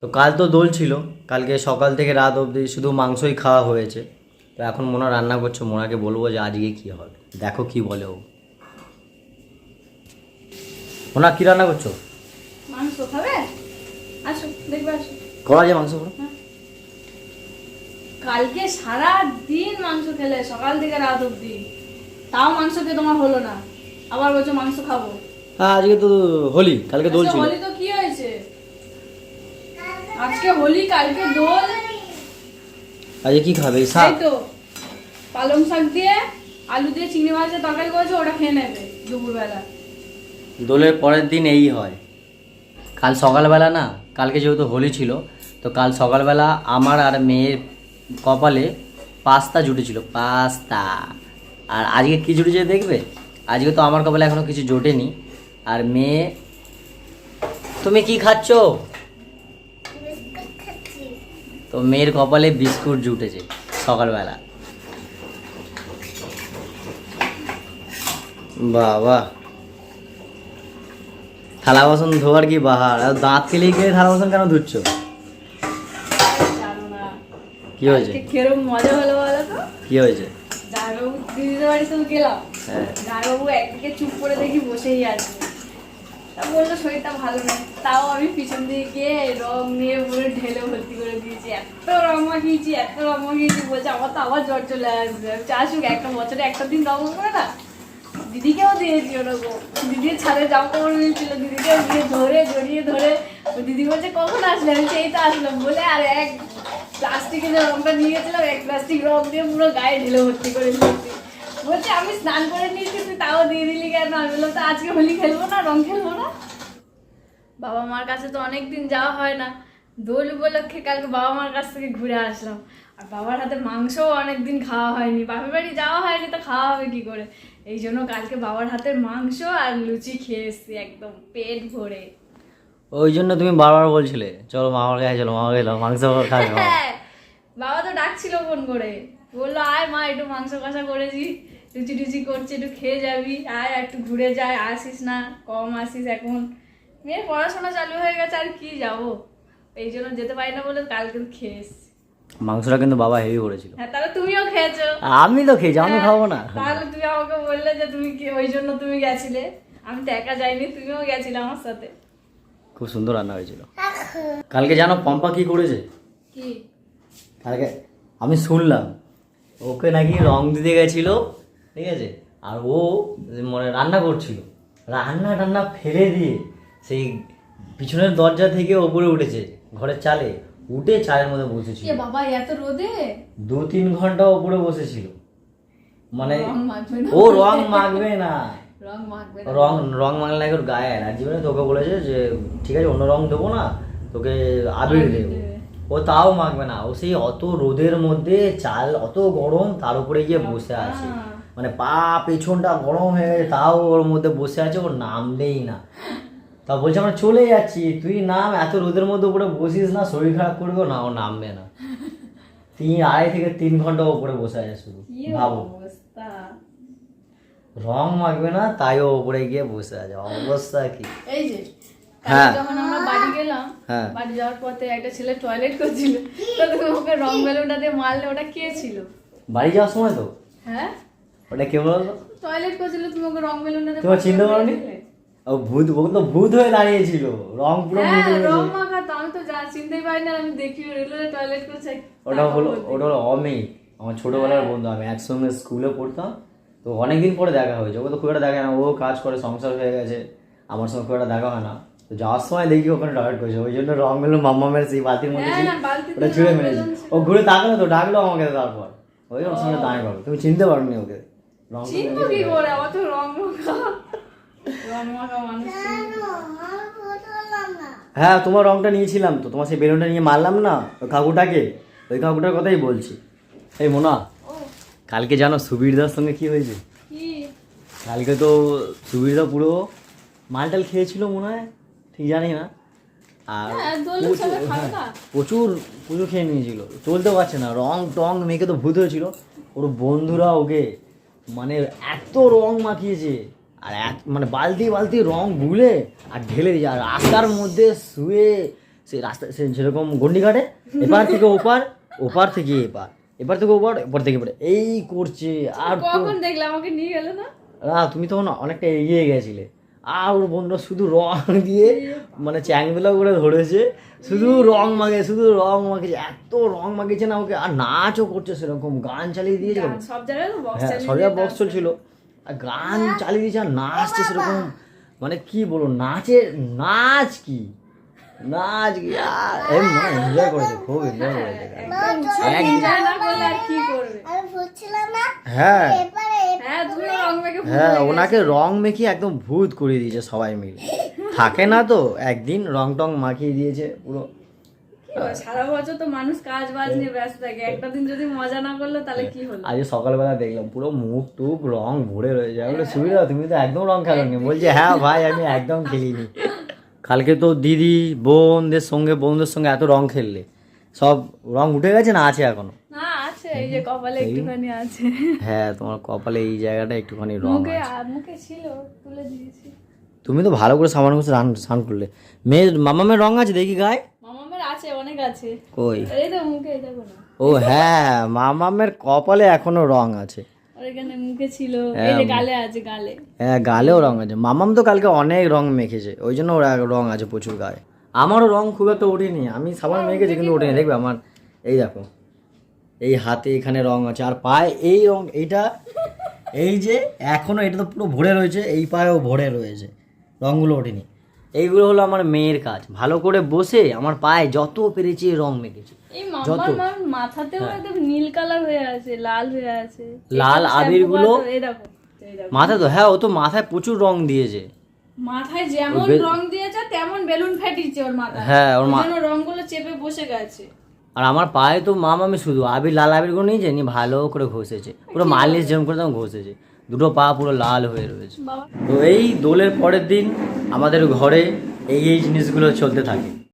তো কাল তো দোল ছিল, কালকে সকাল থেকে রাত অবধি শুধু মাংসই খাওয়া হয়েছে। তো এখন মোনা রান্না করছো, মোনাকে বলবো যে আজকে কি হবে, দেখো কি বলে ও। মোনা কি রান্না করছো? মাংস খাবে? আসো দেখবে, আসো। করা যায় মাংস করো? কালকে সারা দিন মাংস খেলে, সকাল থেকে রাত অবধি, তাও মাংস খেয়ে তোমার হলো না, আবার বলছো মাংস খাবো। হ্যাঁ আজকে তো হোলি, কালকে দোল আজকে ছিল। হোলি তো কি হয়েছে? আজকে হোলি, কালকে দোল। আজকে কি খাবে? শাক? এই তো পালং শাক দিয়ে আলু দিয়ে চিংড়ি মাছের তরকারি করেছে, ওটা খেয়ে নেবে দুপুরবেলা। দোলের পরের দিন এই হয়। কাল সকালবেলা না, কালকে যেহেতু হোলি ছিল, তো কাল সকালবেলা আমার আর মেয়ের কপালে পাস্তা জুটেছিল, পাস্তা। আর আজকে কি জুটেছে দেখবে? আজকে তো আমার কপালে এখনো কিছু জোটেনি। আর মেয়ে, তুমি কি খাচ্ছ? তো মেয়ের কপালে বিস্কুট জুটেছে সকালবেলা। বাবা, থালা বাসন ধোয়ার কি বাহার! আর দাঁত কেলে গিয়ে থালা বাসন কেন ধুচ্ছ? জানো না কি হয়েছে? আজকে কিরম মজা হলো বলো তো। কি হয়েছে? জামাইবাবু দিদিদের বাড়িতে গেলাম, হ্যাঁ। জামাইবাবু একদিকে চুপ করে দেখি বসেই আছে। তা বললো শরীরটা ভালো নেই, তাও আমি পিছন দিয়ে গিয়ে রং নিয়ে পুরো ঢেলে ভর্তি করে দিয়েছি। এত রং মাখিয়েছি, এত রং মাখিয়েছি, বলছে আমার তো আবার জ্বর চলে আসবে। আসুক, একটা বছরে একটা দিন রং করে না। দিদিকেও দিয়েছি ওরকম, দিদির ছাদে জামা কাপড় মিলছিল, দিদিকেও দিয়ে ধরে জড়িয়ে ধরে দিদি বলছে কখন আসলে, আমি সেই তো আসলাম বলে, আর এক প্লাস্টিকে যে রংটা নিয়ে গেছিলাম, এক প্লাস্টিক রং দিয়ে পুরো গায়ে ঢেলে ভর্তি করে দিয়েছি। বলছে আমি স্নান করে নিয়েছি, তুই তাও দিয়ে দিলি কেন? আমি বললাম তো আজকে হোলি খেলবো না, রং খেলবো না। বাবা মার কাছে তো অনেকদিন যাওয়া হয় না, দোল উপলক্ষে কালকে বাবা মার কাছ থেকে ঘুরে আসলাম। আর বাবার হাতে মাংসও অনেকদিন খাওয়া হয়নি, বাপের বাড়ি যাওয়া হয়নি, তো খাওয়া হবে কি করে? এই জন্য কালকে বাবার হাতের মাংস আর লুচি খেয়ে এসছি একদম পেট ভরে। ওই জন্য তুমি বারবার বলছিলে চলো মামার কাছে, চলো মামার কাছে, মাংস খাবে। হ্যাঁ, বাবা তো ডাকছিল ফোন করে, বললো আয় মা, একটু মাংস কষা করেছি, লুচি টুচি করছি, একটু খেয়ে যাবি, আয় একটু ঘুরে যায়, আসিস না, কম আসিস এখন। মেয়ের পড়াশোনা চালু হয়ে গেছে, আর কি যাবো, এই জন্য যেতে পারি না বলে কালকে খেয়ে এসছি। মাংসটা কিন্তু বাবা হেভি করেছিল। হ্যাঁ, তাহলে তুমিও খেয়েছো। আমি তো খেয়েছি, আমি খাবো না? তাহলে তুমি আমাকে বললে যে তুমি ওই জন্য তুমি গেছিলে, আমি তো একা যাইনি, তুমিও গেছিলে আমার সাথে। খুব সুন্দর রান্না হয়েছিল। কালকে জানো পম্পা কি করেছে? কি? কালকে আমি শুনলাম ওকে নাকি রং দিতে গেছিল, ঠিক আছে, আর ও মানে রান্না করছিল, রান্না টান্না ফেলে দিয়ে সেই পিছনের দরজা থেকে ওপরে উঠেছে, ঘরের চালে উঠে চায়ের মধ্যে বসেছিল। এ বাবা, এত রোদে 2-3 ঘন্টা ওপরে বসেছিল। মানে রং মাখবে না। ও রং মাখবে না, রং মাখবে না। রং রং মাখলে নাকি ওর গায়ে অ্যালার্জি বলে, তোকে বলেছে যে ঠিক আছে অন্য রং দেবো না, তোকে আবির দেবো। ও তাও মাখবে না, ও সেই অত রোদের মধ্যে, চাল অত গরম, তার উপরে গিয়ে বসে আছে, মানে পা পেছনটা গরম হয়ে গেছে, তাও ওর মধ্যে বসে আছে, ও নামলেই না। তা বলছে আমরা চলে যাচ্ছি, তুই নাম, এত রোদের মধ্যে উপরে বসিস না, শরীর খারাপ করবে। না, ও নামবে না। 2.5 থেকে 3 ঘন্টা উপরে বসে আছে শুধু, কি ভাবো। অবস্থা! রং মাখবে না, তাই ও উপরে গিয়ে বসে আছে, অবস্থা কি! এই যে হ্যাঁ। কালকে যখন আমরা বাড়ি গেলাম, হ্যাঁ। বাড়ি যাওয়ার পথে একটা ছেলে টয়লেট করছিল, তো তুমি ওকে রং বেলুনটা দিয়ে মারলে, ওটা কে ছিল? বাড়ি যাওয়ার সময় তো হ্যাঁ, ওটা কে বলতো? টয়লেট করছিল, তুমি ওকে রং বেলুনটা দিয়ে তোমার চিনতে পারোনি? ও ভূত, ও তো ভূত হয়ে দাঁড়িয়েছিল, রং পুরো হ্যাঁ, মুখে রং গেছে। মাখাতো, আমি তো চিনতেই পারি না, আমি দেখি রেগুলার টয়লেট করছে। ওটা হলো অমিত, আমার ছোটবেলার বন্ধু, আমি একসঙ্গে স্কুলে পড়তাম, তো অনেকদিন পরে দেখা হয়েছে। ওকে তো খুব একটা দেখা হয় না, ও কাজ করে, সংসার হয়ে গেছে, আমার সঙ্গে খুব একটা দেখা হয় না। তো যাওয়ার সময় দেখি ওখানে টয়লেট করেছে, ওই জন্য রং মেলো মাম্মামের সেই বালতির মধ্যে ছিল, হ্যাঁ, বালতিতে ওটা ছুঁড়ে রং মেরেছি। বেলুন ছিল। ও ঘুরে তাকালো তো, ডাকলো আমাকে, তারপর ওই ওর সঙ্গে দাঁড়িয়ে পাবো। তুমি চিনতে পারোনি ওকে? রং চিনবো কি করে, অত রং মাখা, রং মাখা মানুষ চিনবো? হ্যাঁ, তোমার রংটা নিয়েছিলাম তো, তোমার সেই বেলুনটা নিয়ে মারলাম না ওই কাকুটাকে, ওই কাকুটার কথাই বলছি। এই মোনা, ও, কালকে জানো সুবীরদার সঙ্গে কি হয়েছে? কি? কালকে তো সুবীরদা পুরো মালটাল খেয়েছিল মনে হয়, ঠিক জানি না। আর হ্যাঁ, দোলের সময় খাবে না? প্রচুর প্রচুর খেয়ে নিয়েছিল, চলতে পারছে না, রং টং মেখে তো ভূত হয়েছিল। ওর বন্ধুরা ওকে মানে এত রং মাখিয়েছে, আর মানে বালতি বালতি রং গুলে আর ঢেলে দিয়েছে, আর রাস্তার মধ্যে শুয়ে সে রাস্তা সে যেরকম গন্ডি কাটে, এপার থেকে ওপার, ওপার থেকে এপার, এপার থেকে ওপার, এপার থেকে এপার, এই করছে। আর তো কখন দেখলে আমাকে নিয়ে গেলে না? তুমি তখন অনেকটা এগিয়ে গেছিলে, আর ওর বন্ধুরা শুধু রং দিয়ে মানে চ্যাংদোলা করে ধরেছে, শুধু রং মাখে, শুধু রং মাখেছে, এত রং মাখিয়েছে না ওকে। আর নাচও করছে সেরকম, গান চালিয়ে দিয়েছে। সব জায়গায় তো বক্স হ্যাঁ, সব জায়গায় বক্স চলছিল, আর গান চালিয়ে দিয়েছে, আর নাচছে সেরকম। মানে কি বলবো, নাচ কি এনজয় করেছে, খুব এনজয় করেছে। এনজয় না করলে আর কি করবে? হ্যাঁ হ্যাঁ, তুমি রং মেখে হ্যাঁ, ওনাকে রং মেখে একদম ভূত করে দিয়েছে সবাই মিলে। থাকে না তো, একদিন রং টং মাখিয়ে দিয়েছে পুরো। সারা বছর তো মানুষ কাজ বাজ নিয়ে ব্যস্ত থাকে, একটা দিন যদি মজা না করলো তাহলে কি হলো? আজ সকালবেলা দেখলাম পুরো মুখ টুক রং ভরে রয়েছে। আমি বলি সুবিধা, তুমি তো একদম রং খেলোনি। বলছে হ্যাঁ ভাই, আমি একদম খেলিনি। কালকে তো দিদি বন্ধুদের সঙ্গে এত রং খেললে, সব রং উঠে গেছে না আছে এখনো? না, আছে, এই যে কপালে একটুখানি আছে। হ্যাঁ, তোমার কপালে এই জায়গাটা একটুখানি রং মুখে আছে। মুখে ছিল, তুলে দিয়েছি। তুমি তো ভালো করে সাবান করে স্নান করলে। মামামের রং আছে দেখি গায়ে? মামামের আছে, অনেক আছে। কই? এই তো মুখে, এই দেখো না। ও হ্যাঁ, মামামের কপালে এখনো রং আছে। আর এখানে মুখে ছিল, এই যে গালে আছে, গালে। হ্যাঁ, গালেও রং আছে। মামাম তো কালকে অনেক রং মেখেছে, ওই জন্য ওর রং আছে প্রচুর গায়ে। আমারও রং খুব একটা ওঠেনি, আমি সাবান মেখেছি কিন্তু ওঠেনি। দেখবে আমার এই দেখো, এই হাতে এখানে রং আছে, আর পায়ে এই রং, এইটা এই যে এখনো এটা তো পুরো ভরে রয়েছে, এই পায়েও ভরে রয়েছে, রংগুলো ওঠেনি। এইগুলো হলো আমার মেয়ের কাজ, ভালো করে বসে আমার পায়ে যত পেরেছি রং মেখেছি। এই মামার মাথাতেও একদম নীল কালার হয়ে আছে, লাল হয়ে আছে, লাল আবিরগুলো এই দেখো, এই দেখো মাথা তো, হ্যাঁ ও তো মাথায় প্রচুর রং দিয়েছে। মাথায় যেমন রং দিয়েছে তেমন বেলুন ফাটিয়েছে ওর মাথায়। হ্যাঁ, ওর যেন রংগুলো চেপে বসে গেছে। আর আমার পায়ে তো মামামি শুধু আবির, লাল আবিরগুলো নিয়েছে, নিয়ে ভালো করে ঘষেছে, পুরো মালিশ যেমন করে তেমন ঘষেছে, দুটো পা পুরো লাল হয়ে রয়েছে। বাবা, তো এই দোলের পরের দিন আমাদের ঘরে এই জিনিসগুলো চলতে থাকে।